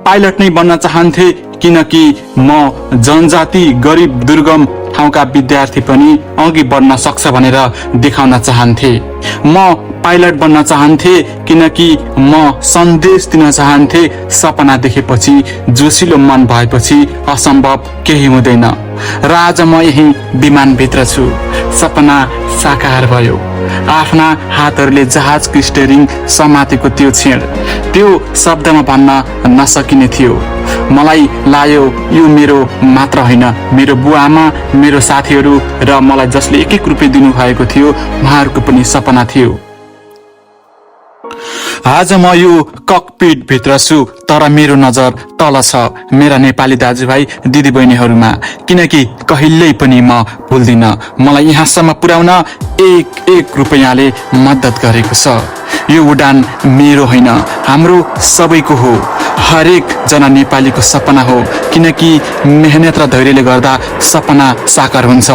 Pilot नै बन्न चाहन्थे किनकि म जनजाति गरिब दुर्गम ठाउँका विद्यार्थी पनि अघि बढ्न सक्छ भनेर देखाउन चाहन्थे। म पाइलट बन्न चाहन्थे किनकि म सन्देश दिन चाहन्थे सपना देखेपछि जोसिलो मन भएपछि असम्भव केही हुँदैन। र आज म यही विमानभित्र छु। सपना साकार भयो। आफ्ना हातहरूले जहाजको स्टियरिङ समातेको त्यो क्षण त्यो शब्दमा भन्न नसकिने थियो। मलाई लाग्यो यो मेरो मात्र होइन, मेरो बुवाआमा, मेरो साथीहरू र मलाई जसले एक एक रुपियाँ दिनुभएको थियो उहाँहरूको पनि सपना थियो। आज म यो ककपिट भित्र छु तर मेरो नजर तल छ मेरा नेपाली दाजुभाइ दिदीबहिनीहरूमा, किनकि कहिल्यै पनि म भुल्दिन मलाई यहाँसम्म पुर्याउन एक रुपियाँले मद्दत गरेको छ। यो उडान मेरो होइन, हाम्रो सबैको हो। हरेक जना नेपालीको सपना हो, किनकि मेहनत र धैर्यले गर्दा सपना साकार हुन्छ।